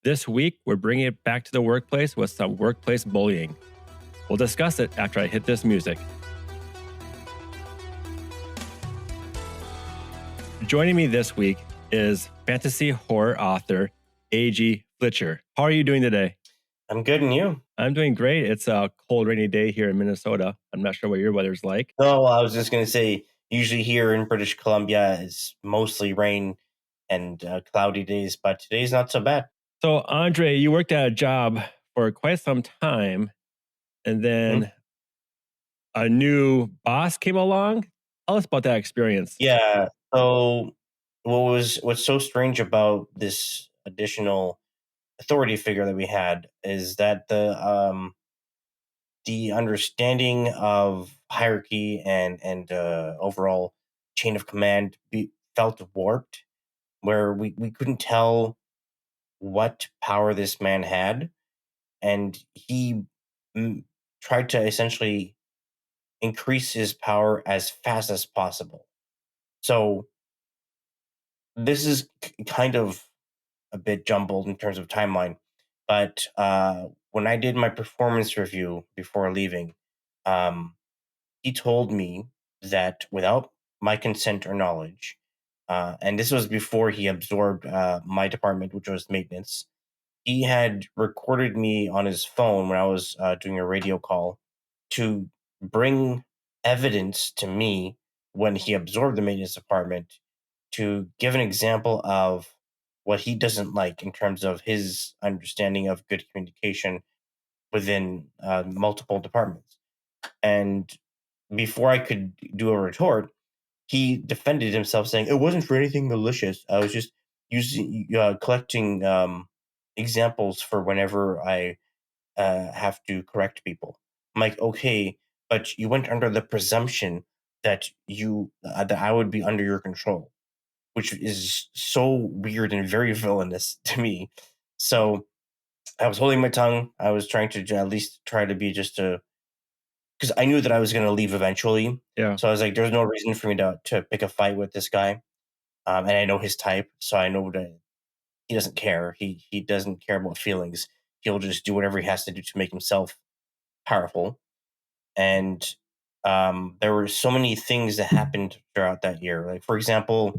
This week, we're bringing it back to the workplace with some workplace bullying. We'll discuss it after I hit this music. Joining me this week is fantasy horror author A.G. Flitcher. How are you doing today? I'm good, and you? I'm doing great. It's a cold, rainy day here in Minnesota. I'm not sure what your weather's like. No, I was just going to say, usually here in British Columbia is mostly rain and cloudy days, but today's not so bad. So, Andre, you worked at a job for quite some time, and Hmm? then a new boss came along. Tell us about that experience. Yeah. So, what's so strange about this additional authority figure that we had is that the understanding of hierarchy and overall chain of command felt warped, where we couldn't tell what power this man had, and he mm, tried to essentially increase his power as fast as possible. So this is kind of a bit jumbled in terms of timeline, but when I did my performance review before leaving, um, he told me that without my consent or knowledge, and this was before he absorbed my department, which was maintenance. He had recorded me on his phone when I was doing a radio call to bring evidence to me when he absorbed the maintenance department to give an example of what he doesn't like in terms of his understanding of good communication within multiple departments. And before I could do a retort, he defended himself, saying it wasn't for anything malicious. I was just using collecting examples for whenever I have to correct people. I'm like, okay, but you went under the presumption that that I would be under your control, which is so weird and very villainous to me. So I was holding my tongue. I was trying to at least try to be just a because I knew that I was going to leave eventually. Yeah. So I was like, there's no reason for me to pick a fight with this guy. And I know his type, so I know that he doesn't care. He doesn't care about feelings. He'll just do whatever he has to do to make himself powerful. And there were so many things that happened throughout that year. Like, for example,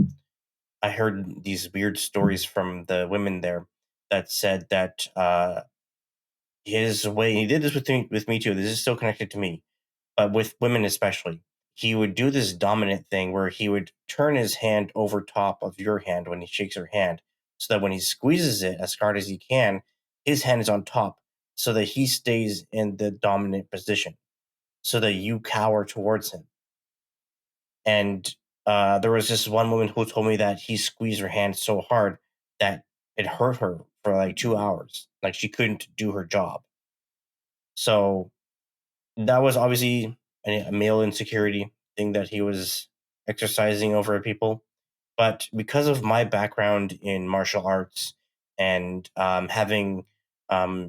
I heard these weird stories from the women there that said that his way, he did this with me too. This is still connected to me, but with women especially. He would do this dominant thing where he would turn his hand over top of your hand when he shakes your hand, so that when he squeezes it as hard as he can, his hand is on top, so that he stays in the dominant position, so that you cower towards him. And there was this one woman who told me that he squeezed her hand so hard that it hurt her for like 2 hours. Like she couldn't do her job. So that was obviously a male insecurity thing that he was exercising over people. But because of my background in martial arts and having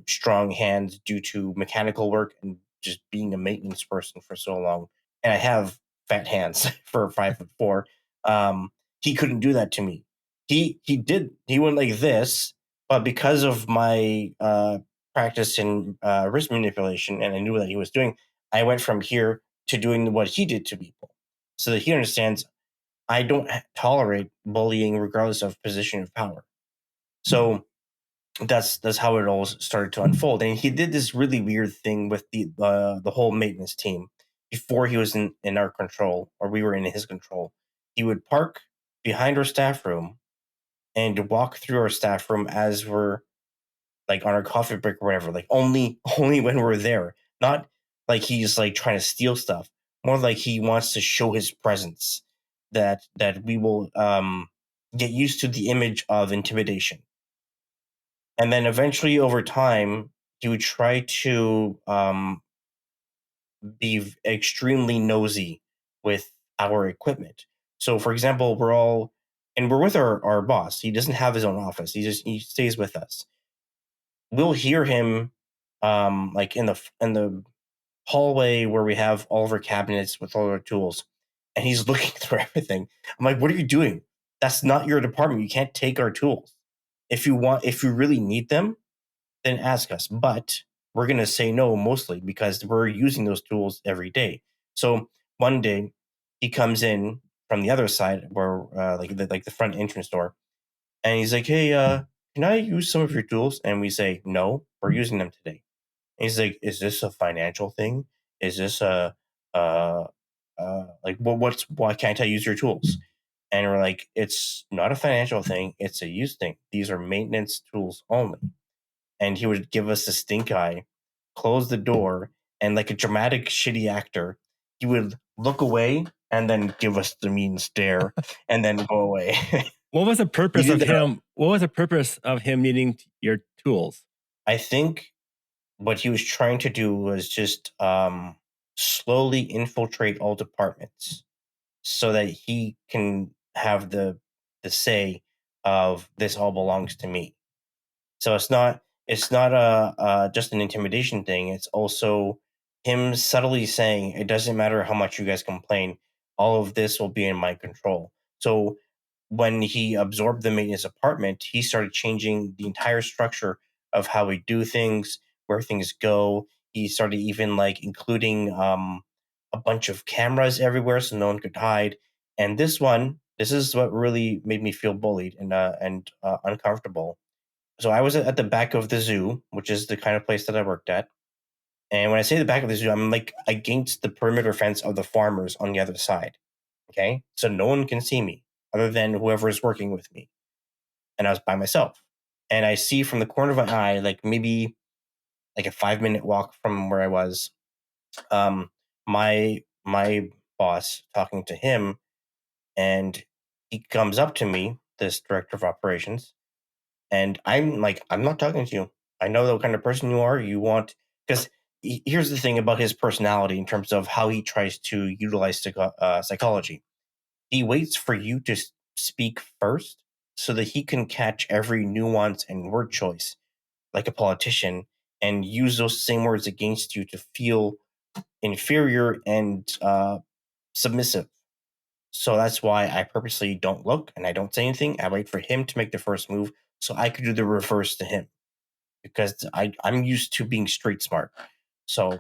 strong hands due to mechanical work and just being a maintenance person for so long, and I have fat hands for 5'4", he couldn't do that to me. He went like this, but because of my practice in wrist manipulation, and I knew what he was doing, I went from here to doing what he did to people, so that he understands I don't tolerate bullying regardless of position of power. So that's how it all started to unfold. And he did this really weird thing with the whole maintenance team before he was in our control, or we were in his control. He would park behind our staff room and walk through our staff room as we're like on our coffee break or whatever. Like only when we're there, not like he's like trying to steal stuff. More like he wants to show his presence, that we will get used to the image of intimidation. And then eventually over time, he would try to be extremely nosy with our equipment. So for example, we're with our boss. He doesn't have his own office. He stays with us. We'll hear him like in the hallway where we have all of our cabinets with all our tools, and he's looking through everything. I'm like, what are you doing? That's not your department. You can't take our tools. if you really need them, then ask us. But we're gonna say no mostly because we're using those tools every day. So one day he comes in from the other side where like the front entrance door, and he's like, "Hey, can I use some of your tools?" And we say, "No, we're using them today." And he's like, "Is this a financial thing? Is this a uh like why can't I use your tools?" And we're like, "It's not a financial thing. It's a use thing. These are maintenance tools only." And he would give us a stink eye, close the door, and like a dramatic shitty actor, he would look away and then give us the mean stare and then go away. What was the He purpose did of that. him? What was the purpose of him needing your tools? I think what he was trying to do was just slowly infiltrate all departments so that he can have the say of this all belongs to me. So it's not just an intimidation thing. It's also him subtly saying it doesn't matter how much you guys complain, all of this will be in my control. So when he absorbed them in his apartment, he started changing the entire structure of how we do things, where things go. He started even like including a bunch of cameras everywhere so no one could hide. And this is what really made me feel bullied and uncomfortable. So I was at the back of the zoo, which is the kind of place that I worked at. And when I say the back of the zoo, I'm like against the perimeter fence of the farmers on the other side. Okay. So no one can see me other than whoever is working with me. And I was by myself. And I see from the corner of my eye, like maybe like a 5 minute walk from where I was, um, my boss talking to him, and he comes up to me, this director of operations, and I'm like, I'm not talking to you. I know the kind of person you are. You want, because here's the thing about his personality in terms of how he tries to utilize psychology. He waits for you to speak first so that he can catch every nuance and word choice like a politician and use those same words against you to feel inferior and submissive. So that's why I purposely don't look and I don't say anything. I wait for him to make the first move so I could do the reverse to him because I'm used to being street smart. So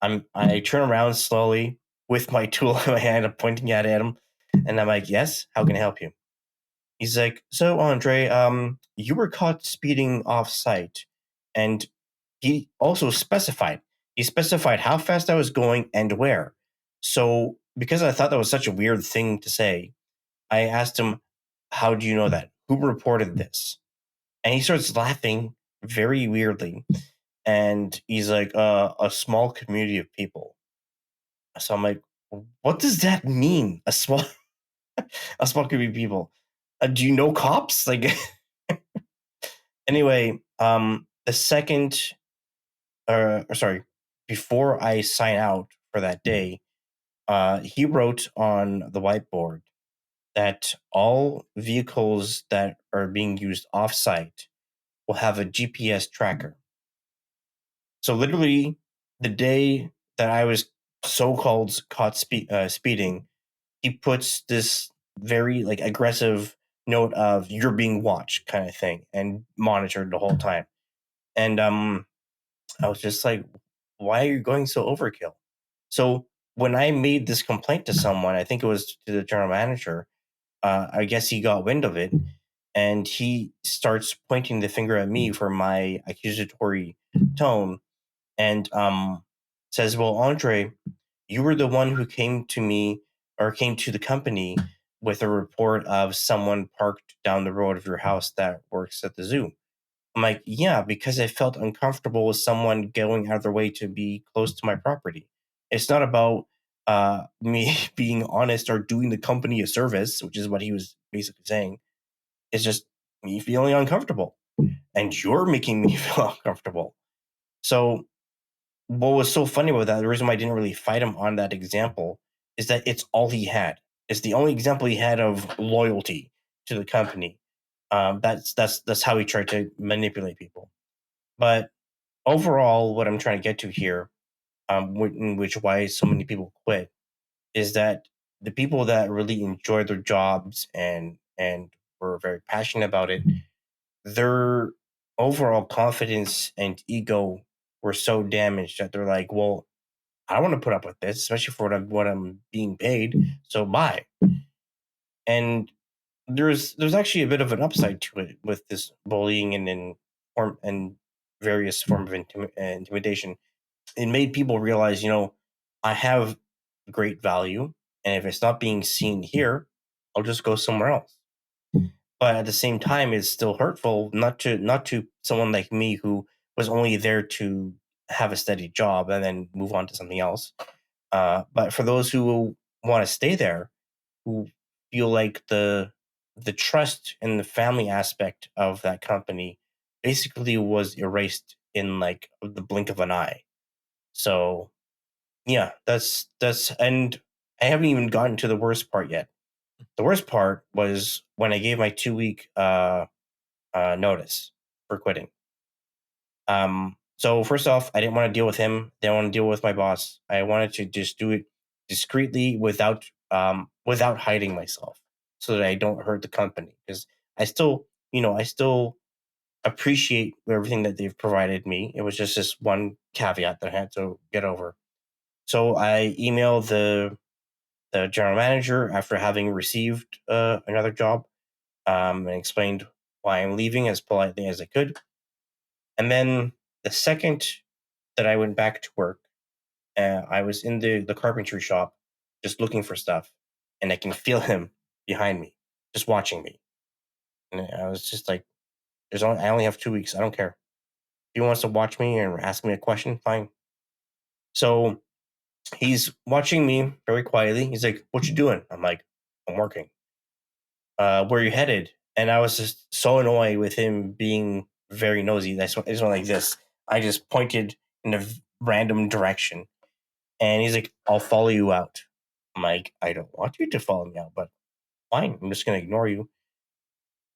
I turn around slowly with my tool in my hand, I'm pointing at him, and I'm like, "Yes, how can I help you?" He's like, "So Andre, you were caught speeding off site," and he also specified. He specified how fast I was going and where. So because I thought that was such a weird thing to say, I asked him, "How do you know that? Who reported this?" And he starts laughing very weirdly. And he's like, "A small community of people." So I'm like, "What does that mean? A small community of people? Do you know cops?" Like, anyway, the second, or sorry, before I sign out for that day, he wrote on the whiteboard that all vehicles that are being used off-site will have a GPS tracker. So literally, the day that I was so-called caught speeding, he puts this very like aggressive note of "you're being watched" kind of thing and monitored the whole time. And I was just like, "Why are you going so overkill?" So when I made this complaint to someone, I think it was to the general manager. I guess he got wind of it, and he starts pointing the finger at me for my accusatory tone and says, "Well, Andre, you were the one who came to me or came to the company with a report of someone parked down the road of your house that works at the zoo." I'm like, "Yeah, because I felt uncomfortable with someone going out of their way to be close to my property. It's not about me being honest or doing the company a service," which is what he was basically saying. It's just me feeling uncomfortable, and you're making me feel uncomfortable. So what was so funny about that, the reason why I didn't really fight him on that example is that it's all he had. It's the only example he had of loyalty to the company. That's how he tried to manipulate people. But overall, what I'm trying to get to here, in which why so many people quit, is that the people that really enjoy their jobs and were very passionate about it, their overall confidence and ego were so damaged that they're like, well, I don't want to put up with this, especially for what I'm being paid. So bye. And there's actually a bit of an upside to it with this bullying and various form of intimidation. It made people realize, I have great value, and if it's not being seen here, I'll just go somewhere else. But at the same time, it's still hurtful not to someone like me who was only there to have a steady job and then move on to something else. But for those who want to stay there, who feel like the trust and the family aspect of that company basically was erased in like the blink of an eye. So yeah, that's and I haven't even gotten to the worst part yet. The worst part was when I gave my 2 week notice for quitting. So first off, I didn't want to deal with him. Didn't want to deal with my boss. I wanted to just do it discreetly without hiding myself, so that I don't hurt the company. Because I still appreciate everything that they've provided me. It was just this one caveat that I had to get over. So I emailed the general manager after having received another job, and explained why I'm leaving as politely as I could. And then the second that I went back to work, I was in the carpentry shop just looking for stuff, and I can feel him behind me, just watching me. And I was just like, I only have 2 weeks. I don't care. If he wants to watch me and ask me a question, fine. So he's watching me very quietly. He's like, "What you doing?" I'm like, "I'm working." Where you headed? And I was just so annoyed with him being very nosy. I just went like this. I just pointed in a random direction, and he's like, "I'll follow you out." I'm like, "I don't want you to follow me out, but fine. I'm just gonna ignore you."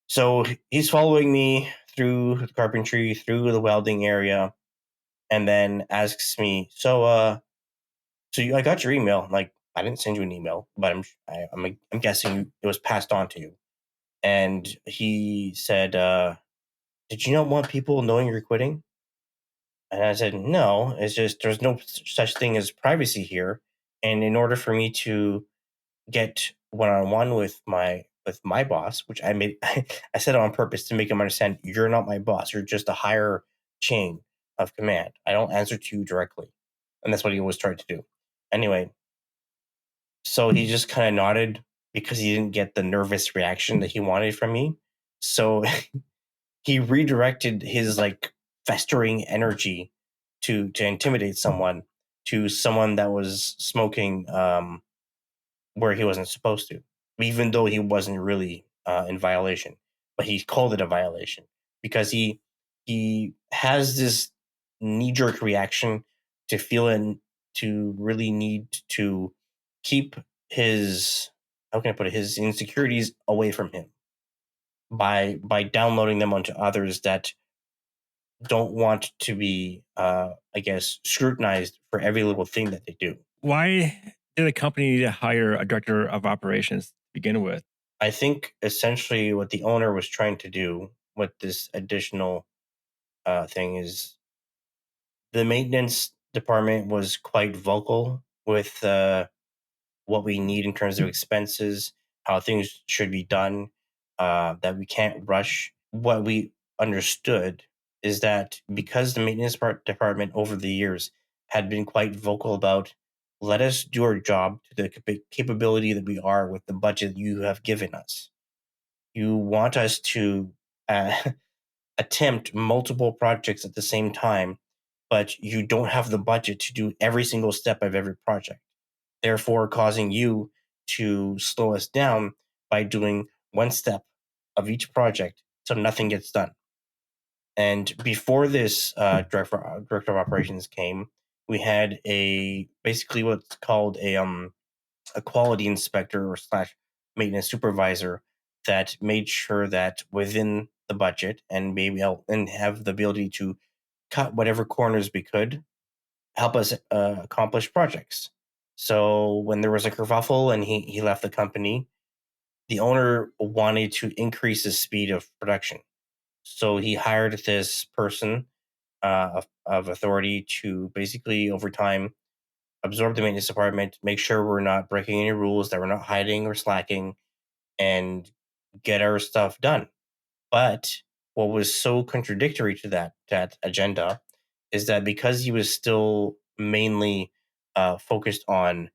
So he's following me through the carpentry, through the welding area, and then asks me, I got your email." I'm like, "I didn't send you an email, but I'm guessing it was passed on to you." And he said, "Did you not want people knowing you're quitting?" And I said, "No, it's just there's no such thing as privacy here. And in order for me to get one on one with my boss, which I made, I said it on purpose to make him understand, you're not my boss. You're just a higher chain of command. I don't answer to you directly." And that's what he always tried to do. Anyway, so he just kind of nodded because he didn't get the nervous reaction that he wanted from me. So he redirected his like festering energy to intimidate someone, to someone that was smoking where he wasn't supposed to, even though he wasn't really in violation, but he called it a violation because he has this knee jerk reaction to feeling to really need to keep his, how can I put it, his insecurities away from him by downloading them onto others that don't want to be, I guess, scrutinized for every little thing that they do. Why did a company need to hire a director of operations to begin with? I think essentially what the owner was trying to do with this additional thing is the maintenance department was quite vocal with what we need in terms of expenses, how things should be done, that we can't rush. What we understood is that because the maintenance department over the years had been quite vocal about, let us do our job to the capability that we are with the budget you have given us. You want us to uh, attempt multiple projects at the same time, but you don't have the budget to do every single step of every project, therefore causing you to slow us down by doing one step of each project so nothing gets done. And before this director of operations came, we had a basically what's called a quality inspector or slash maintenance supervisor that made sure that within the budget and and have the ability to cut whatever corners we could, help us accomplish projects. So when there was a kerfuffle and he left the company, the owner wanted to increase the speed of production. So he hired this person of authority to basically, over time, absorb the maintenance department, make sure we're not breaking any rules, that we're not hiding or slacking, and get our stuff done. But what was so contradictory to that agenda is that because he was still mainly focused on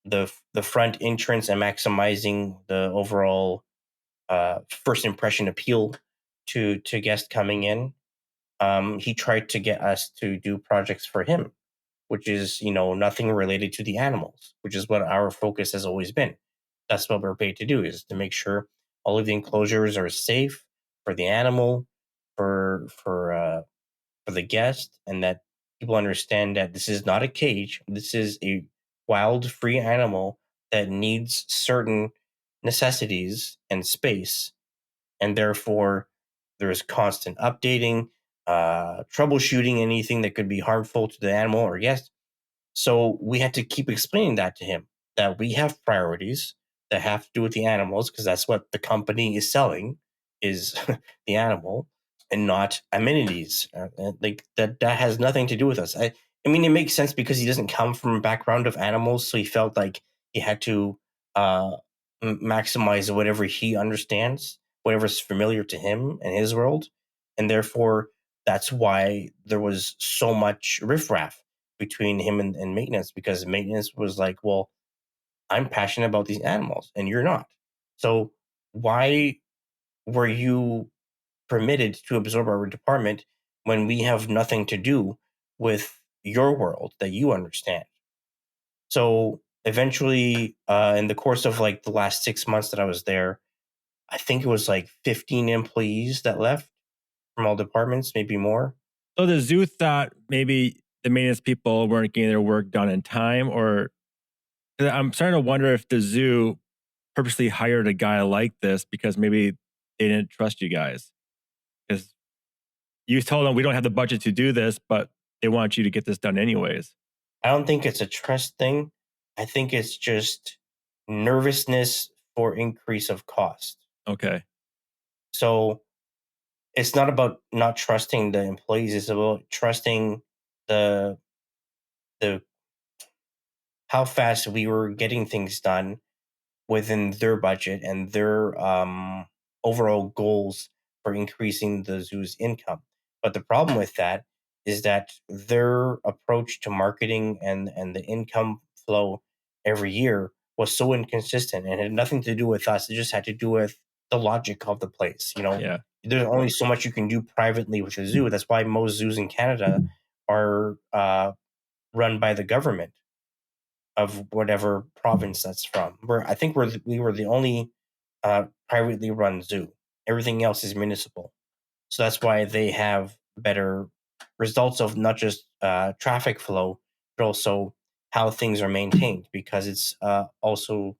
the front entrance and maximizing the overall first impression appeal to guests coming in, he tried to get us to do projects for him, which is, nothing related to the animals, which is what our focus has always been. That's what we're paid to do, is to make sure all of the enclosures are safe for the animal, for the guest, and that people understand that this is not a cage. This is a wild, free animal that needs certain necessities and space, and therefore there's constant updating, troubleshooting anything that could be harmful to the animal or guest. So we had to keep explaining that to him, that we have priorities that have to do with the animals, because that's what the company is selling, is the animal, and not amenities. Like that has nothing to do with us. I mean, it makes sense because he doesn't come from a background of animals, so he felt like he had to uh, maximize whatever he understands, whatever's familiar to him and his world, and therefore that's why there was so much riffraff between him and maintenance, because maintenance was like, well, I'm passionate about these animals and you're not. So why were you permitted to absorb our department when we have nothing to do with your world that you understand? So eventually, in the course of like the last 6 months that I was there, I think it was like 15 employees that left from all departments, maybe more. So the zoo thought maybe the maintenance people weren't getting their work done in time, or 'cause I'm starting to wonder if the zoo purposely hired a guy like this because maybe they didn't trust you guys. Because you told them we don't have the budget to do this, but they want you to get this done anyways. I don't think it's a trust thing. I think it's just nervousness for increase of cost. Okay. So it's not about not trusting the employees. It's about trusting the the how fast we were getting things done within their budget and their overall goals for increasing the zoo's income. But the problem with that is that their approach to marketing and the income flow every year was so inconsistent and had nothing to do with us. It just had to do with the logic of the place. Yeah. There's only so much you can do privately with a zoo. That's why most zoos in Canada are run by the government of whatever province that's from. I think we were the only privately run zoo. Everything else is municipal, so that's why they have better results of not just traffic flow, but also how things are maintained, because it's also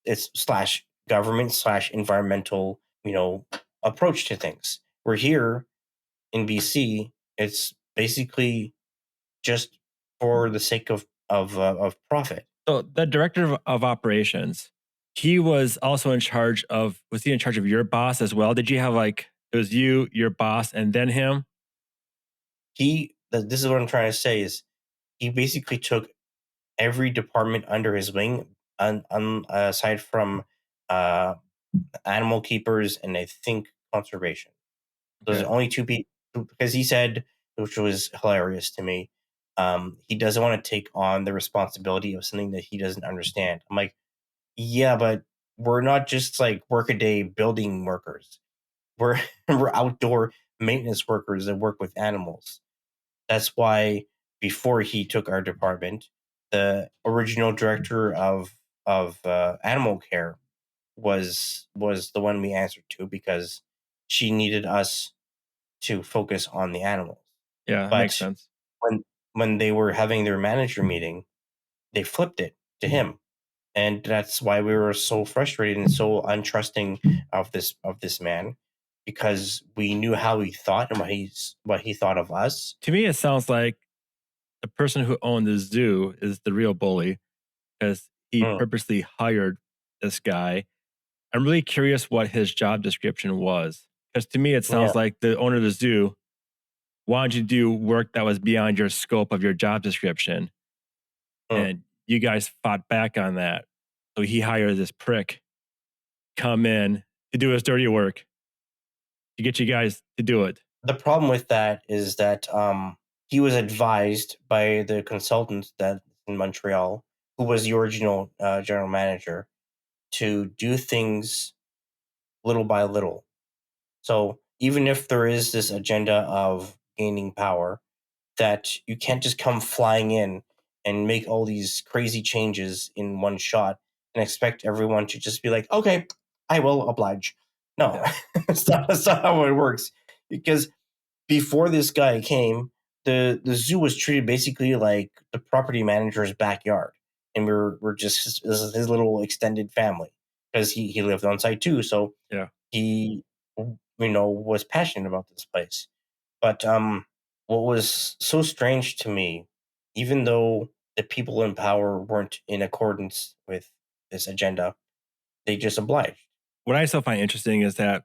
it's slash government slash environmental, approach to things. We're here in BC. It's basically just for the sake of profit. So the director of operations, he was also in charge of, was he in charge of your boss as well? Did you have like, it was you, your boss, and then him? This is what I'm trying to say, is he basically took every department under his wing, aside from uh, animal keepers and I think conservation. Those are Okay. the only two people, because he said, which was hilarious to me, he doesn't want to take on the responsibility of something that he doesn't understand. I'm like, yeah, but we're not just like workaday building workers. We're we're outdoor maintenance workers that work with animals. That's why before he took our department, the original director of animal care was the one we answered to, because she needed us to focus on the animals. Yeah, that makes But sense. when when they were having their manager meeting, they flipped it to him, and that's why we were so frustrated and so untrusting of this man, because we knew how he thought and what he thought of us. To me, it sounds like the person who owned the zoo is the real bully because he Mm. purposely hired this guy. I'm really curious what his job description was. Because to me, it Yeah. sounds like the owner of the zoo wanted you to do work that was beyond your scope of your job description, Mm. and you guys fought back on that. So he hired this prick come in to do his dirty work to get you guys to do it. The problem with that is that he was advised by the consultant that in Montreal, who was the original general manager, to do things little by little. So even if there is this agenda of gaining power, that you can't just come flying in and make all these crazy changes in one shot and expect everyone to just be like, okay, I will oblige. No, Yeah. that's not how it works. Because before this guy came, the zoo was treated basically like the property manager's backyard, and we're just his little extended family because he lived on site too. So Yeah. he was passionate about this place. But what was so strange to me, even though the people in power weren't in accordance with this agenda, they just obliged. What I still find interesting is that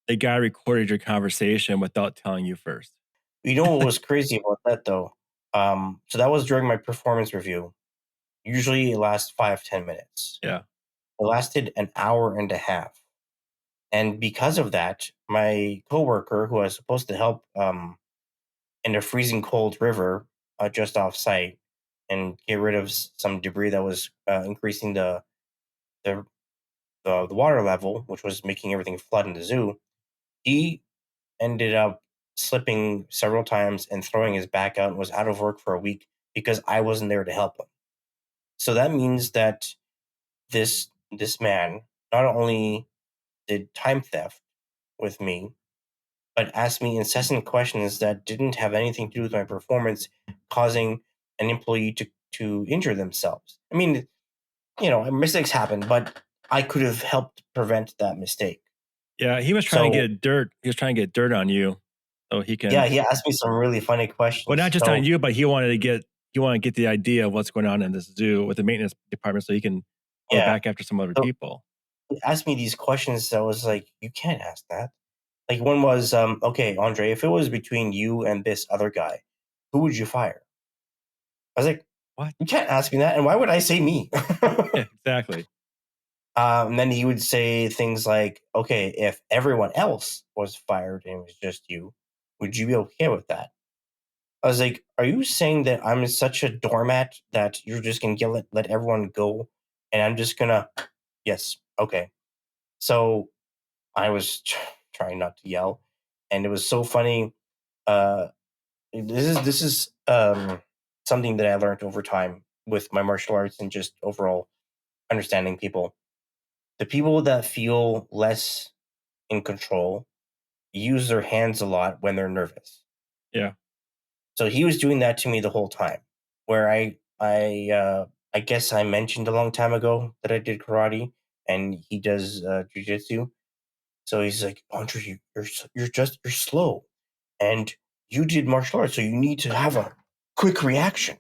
the guy recorded your conversation without telling you first. You know what was crazy about that though? So that was during my performance review. Usually it lasts 5-10 minutes. Yeah. It lasted an hour and a half. And because of that, my coworker, who was supposed to help in a freezing cold river just off site and get rid of some debris that was increasing the the water level, which was making everything flood in the zoo, he ended up slipping several times and throwing his back out and was out of work for a week because I wasn't there to help him. So that means that this man not only did time theft with me, but asked me incessant questions that didn't have anything to do with my performance, causing an employee to injure themselves. I mean, mistakes happen, but I could have helped prevent that mistake. Yeah. He was trying to So get dirt. He was trying to get dirt on you so he yeah, can, he asked me some really funny well, not questions. just on So you, but he wanted to get the idea of what's going on in this zoo with the maintenance department so he can go yeah, back after some other so people. he asked me these questions that was like, you can't ask that. Like one was, okay, Andre, if it was between you and this other guy, who would you fire? I was like, What? you can't ask me that, and why would I say me? Yeah, exactly. And then he would say things like, okay, if everyone else was fired and it was just you, would you be okay with that? I was like, are you saying that I'm such a doormat that you're just going to let everyone go? And I'm just going to, yes, okay. So I was trying not to yell. And it was so funny. Uh, this is something that I learned over time with my martial arts and just overall understanding people. The people that feel less in control use their hands a lot when they're nervous. Yeah. So he was doing that to me the whole time. Where I guess I mentioned a long time ago that I did karate, and he does jujitsu. So he's like, Andre, you're slow, and you did martial arts, so you need to have a quick reaction.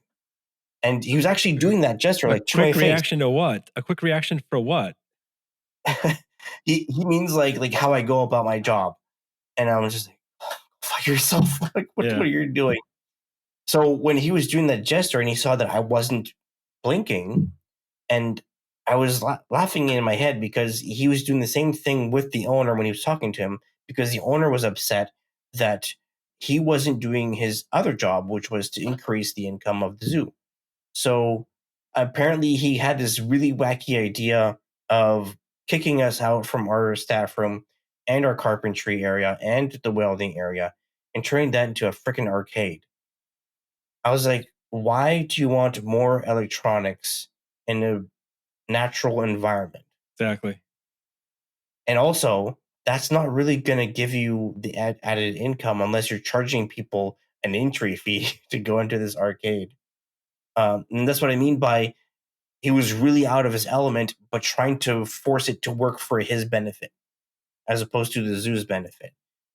And he was actually doing that gesture, A like to my quick face. reaction to what? A quick reaction for what? He means like how I go about my job, and I was just like, fuck yourself, like what Yeah. are you doing? So when he was doing that gesture and he saw that I wasn't blinking, and I was laughing in my head because he was doing the same thing with the owner when he was talking to him, because the owner was upset that he wasn't doing his other job, which was to increase the income of the zoo. So apparently he had this really wacky idea of kicking us out from our staff room and our carpentry area and the welding area and turning that into a freaking arcade. I was like, why do you want more electronics in a natural environment? Exactly. And also, that's not really going to give you the added income unless you're charging people an entry fee to go into this arcade. And that's what I mean by he was really out of his element, but trying to force it to work for his benefit as opposed to the zoo's benefit.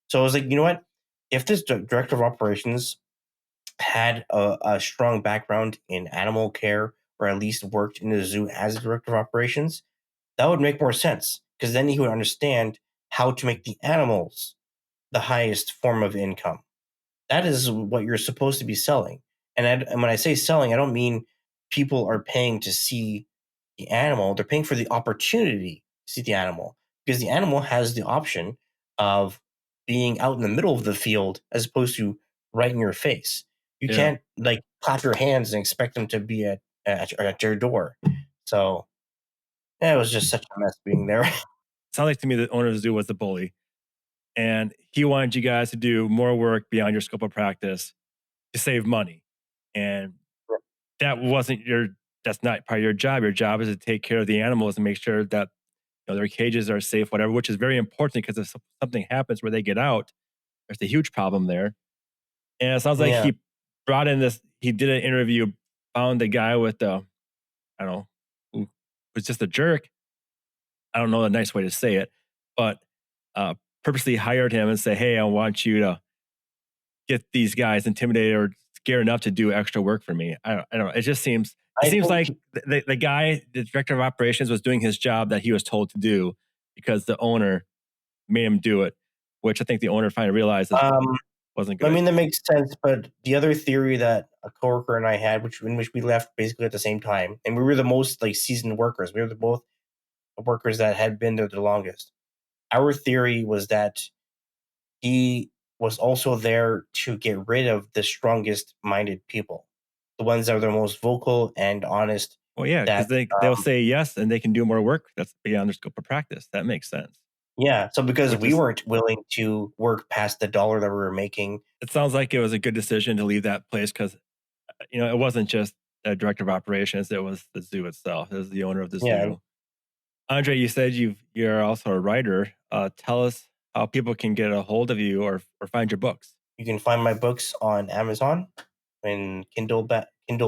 So I was like, you know what? If this director of operations had a strong background in animal care or at least worked in the zoo as a director of operations, that would make more sense because then he would understand how to make the animals the highest form of income. That is what you're supposed to be selling. And when I say selling, I don't mean people are paying to see the animal. They're paying for the opportunity to see the animal because the animal has the option of being out in the middle of the field as opposed to right in your face. You Yeah. can't like clap your hands and expect them to be at your door. So yeah, it was just such a mess being there. Sounds like to me the owner of the zoo was the bully, and he wanted you guys to do more work beyond your scope of practice to save money. And that wasn't your that's not part of your job. Your job is to take care of the animals and make sure that their cages are safe, whatever, which is very important because if something happens where they get out, there's a huge problem there. And it sounds like Yeah, he did an interview, found the guy with the, I don't know, who was just a jerk. I don't know a nice way to say it, but uh, purposely hired him and say, hey, I want you to get these guys intimidated or scared enough to do extra work for me. I don't know. It I seems think like the guy, the director of operations, was doing his job that he was told to do because the owner made him do it, which I think the owner finally realized it um, wasn't I good. mean, that makes sense, but the other theory that a coworker and I had, which we left basically at the same time, and we were the most like seasoned workers. We were the both workers that had been there the longest. Our theory was that he was also there to get rid of the strongest minded people, the ones that are the most vocal and honest. Well, yeah, because That they'll say yes and they can do more work. That's beyond their scope of practice. That makes sense. yeah. So because Which we is, weren't willing to work past the dollar that we were making, it sounds like it was a good decision to leave that place because it wasn't just a director of operations; it was the zoo itself. It was the owner of the yeah, and zoo. Andre, you said you're also a writer. Tell us how people can get a hold of you or find your books. you can find my books on Amazon in Kindle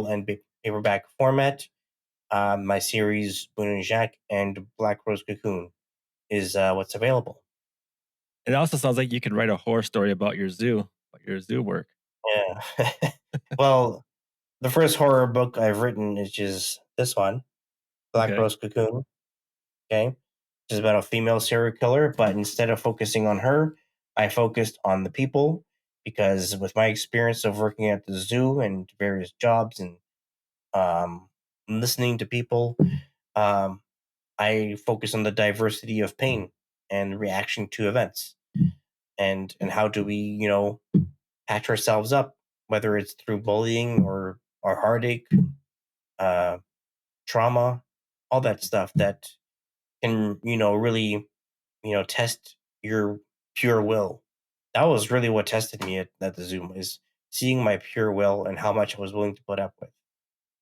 and paperback format. My series Boone and Jacques and Black Rose Cocoon is what's available. It also sounds like you could write a horror story about your zoo work. Yeah. Well, the first horror book I've written is just this one, Black Okay. Rose Cocoon. Okay, which is about a female serial killer, but instead of focusing on her, I focused on the people because with my experience of working at the zoo and various jobs and um, listening to people, um, I focus on the diversity of pain and reaction to events, and how do we patch ourselves up, whether it's through bullying or heartache, uh, trauma, all that stuff that can really test your pure will. That was really what tested me at the Zoom is seeing my pure will and how much I was willing to put up with.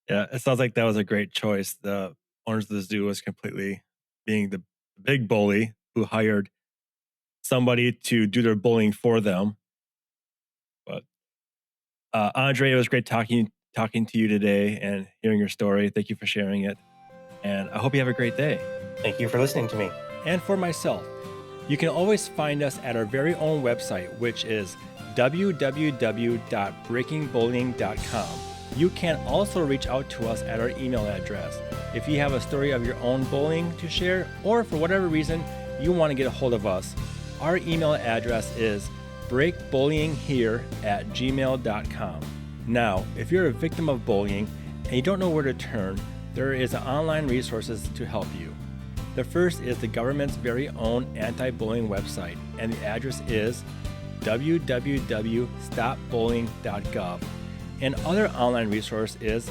Yeah, it sounds like that was a great choice. The owners of the zoo was completely being the big bully who hired somebody to do their bullying for them. But Andre, it was great talking to you today and hearing your story. Thank you for sharing it, and I hope you have a great day. Thank you for listening to me. And for myself, you can always find us at our very own website, which is www.breakingbullying.com. You can also reach out to us at our email address. If you have a story of your own bullying to share, or for whatever reason you want to get a hold of us, our email address is breakbullyinghere@gmail.com. Now, if you're a victim of bullying and you don't know where to turn, there is online resources to help you. The first is the government's very own anti-bullying website, and the address is www.stopbullying.gov. And other online resource is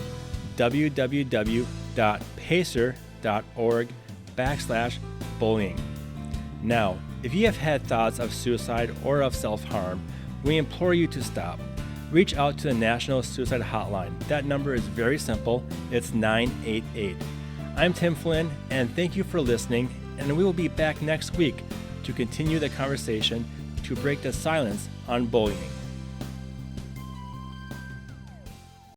www.pacer.org/bullying. Now, if you have had thoughts of suicide or of self-harm, we implore you to stop. Reach out to the National Suicide Hotline. That number is very simple. It's 988. I'm Tim Flynn, and thank you for listening, and we will be back next week to continue the conversation to break the silence on bullying.